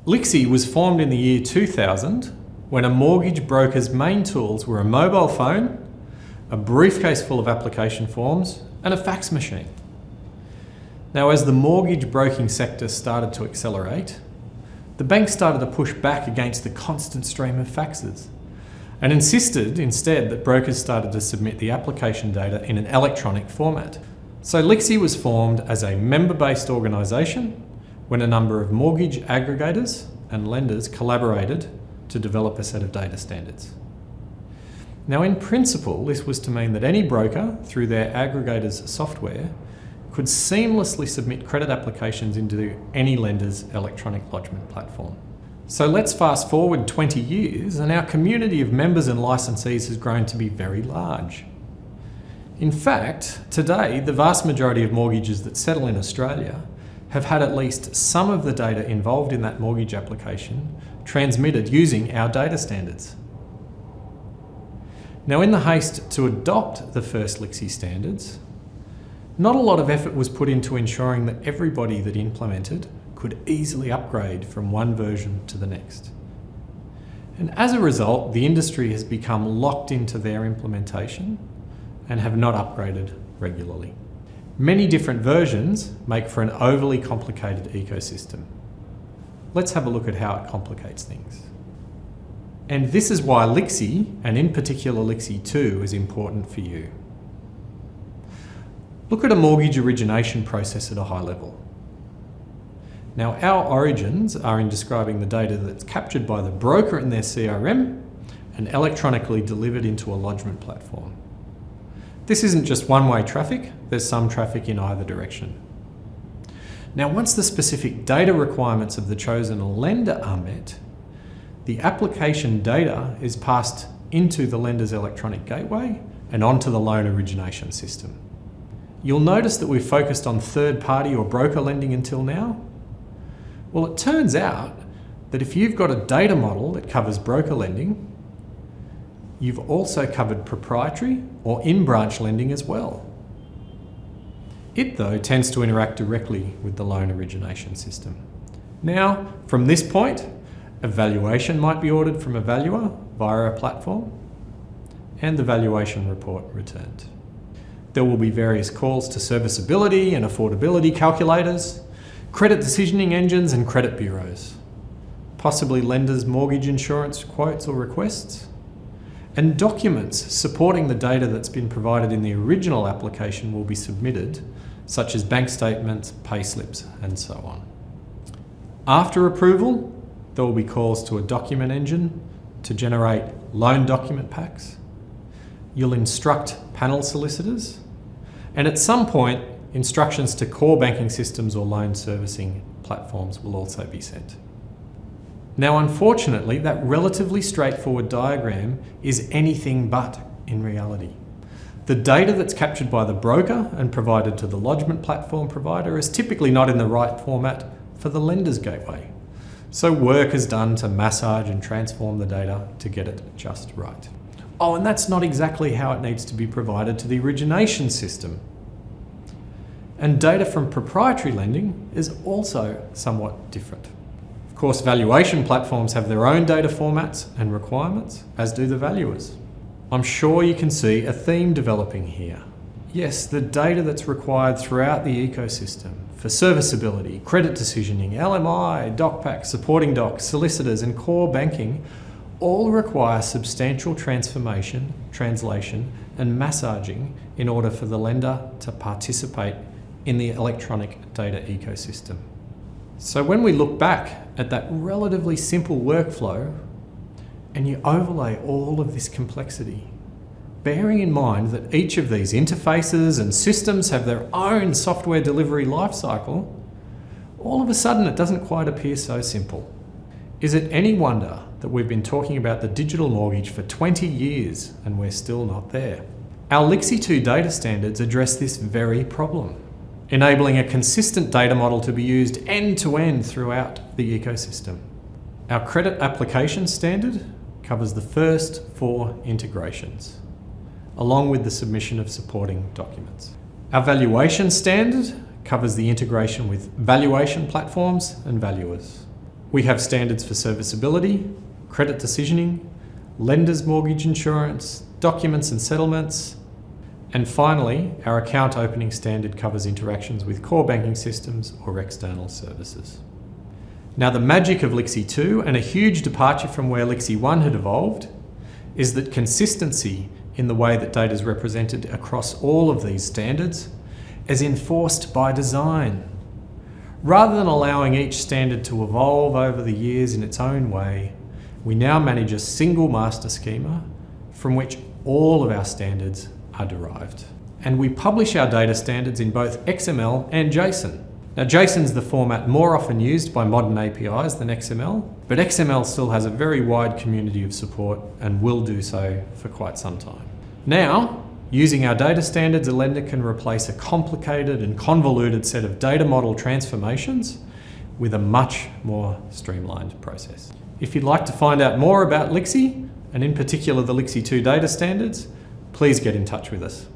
LIXI was formed in the year 2000 when a mortgage broker's main tools were a mobile phone, a briefcase full of application forms, and a fax machine. Now, as the mortgage broking sector started to accelerate, the banks started to push back against the constant stream of faxes and insisted instead that brokers started to submit the application data in an electronic format. So LIXI was formed as a member-based organisation when a number of mortgage aggregators and lenders collaborated to develop a set of data standards. Now, in principle, this was to mean that any broker, through their aggregator's software, could seamlessly submit credit applications into any lender's electronic lodgement platform. So let's fast forward 20 years and our community of members and licensees has grown to be very large. In fact, today, the vast majority of mortgages that settle in Australia have had at least some of the data involved in that mortgage application transmitted using our data standards. Now, in the haste to adopt the first LIXI standards, not a lot of effort was put into ensuring that everybody that implemented could easily upgrade from one version to the next. And as a result, the industry has become locked into their implementation and have not upgraded regularly. Many different versions make for an overly complicated ecosystem. Let's have a look at how it complicates things. And this is why LIXI, and in particular LIXI 2, is important for you. Look at a mortgage origination process at a high level. Now, our origins are in describing the data that's captured by the broker in their CRM and electronically delivered into a lodgement platform. This isn't just one-way traffic, there's some traffic in either direction. Now, once the specific data requirements of the chosen lender are met, the application data is passed into the lender's electronic gateway and onto the loan origination system. You'll notice that we've focused on third-party or broker lending until now. Well, it turns out that if you've got a data model that covers broker lending, you've also covered proprietary or in-branch lending as well. It, though, tends to interact directly with the loan origination system. Now, from this point, a valuation might be ordered from a valuer via a platform, and the valuation report returned. There will be various calls to serviceability and affordability calculators, credit decisioning engines and credit bureaus, possibly lenders' mortgage insurance quotes or requests, and documents supporting the data that's been provided in the original application will be submitted, such as bank statements, payslips, and so on. After approval, there will be calls to a document engine to generate loan document packs. You'll instruct panel solicitors, and at some point, instructions to core banking systems or loan servicing platforms will also be sent. Now, unfortunately, that relatively straightforward diagram is anything but in reality. The data that's captured by the broker and provided to the lodgement platform provider is typically not in the right format for the lender's gateway. So work is done to massage and transform the data to get it just right. Oh, and that's not exactly how it needs to be provided to the origination system. And data from proprietary lending is also somewhat different. Of course, valuation platforms have their own data formats and requirements, as do the valuers. I'm sure you can see a theme developing here. Yes, the data that's required throughout the ecosystem for serviceability, credit decisioning, LMI, doc packs, supporting docs, solicitors, and core banking all require substantial transformation, translation, and massaging in order for the lender to participate in the electronic data ecosystem. So when we look back at that relatively simple workflow and you overlay all of this complexity, bearing in mind that each of these interfaces and systems have their own software delivery lifecycle, all of a sudden it doesn't quite appear so simple. Is it any wonder that we've been talking about the digital mortgage for 20 years and we're still not there? Our LIXI 2 data standards address this very problem, enabling a consistent data model to be used end-to-end throughout the ecosystem. Our credit application standard covers the first 4 integrations, along with the submission of supporting documents. Our valuation standard covers the integration with valuation platforms and valuers. We have standards for serviceability, credit decisioning, lenders' mortgage insurance, documents and settlements, and finally, our account opening standard covers interactions with core banking systems or external services. Now, the magic of LIXI 2, and a huge departure from where LIXI 1 had evolved, is that consistency in the way that data is represented across all of these standards is enforced by design. Rather than allowing each standard to evolve over the years in its own way, we now manage a single master schema from which all of our standards are derived. And we publish our data standards in both XML and JSON. Now, JSON's the format more often used by modern APIs than XML, but XML still has a very wide community of support and will do so for quite some time. Now, using our data standards, a lender can replace a complicated and convoluted set of data model transformations with a much more streamlined process. If you'd like to find out more about LIXI, and in particular the LIXI 2 data standards, please get in touch with us.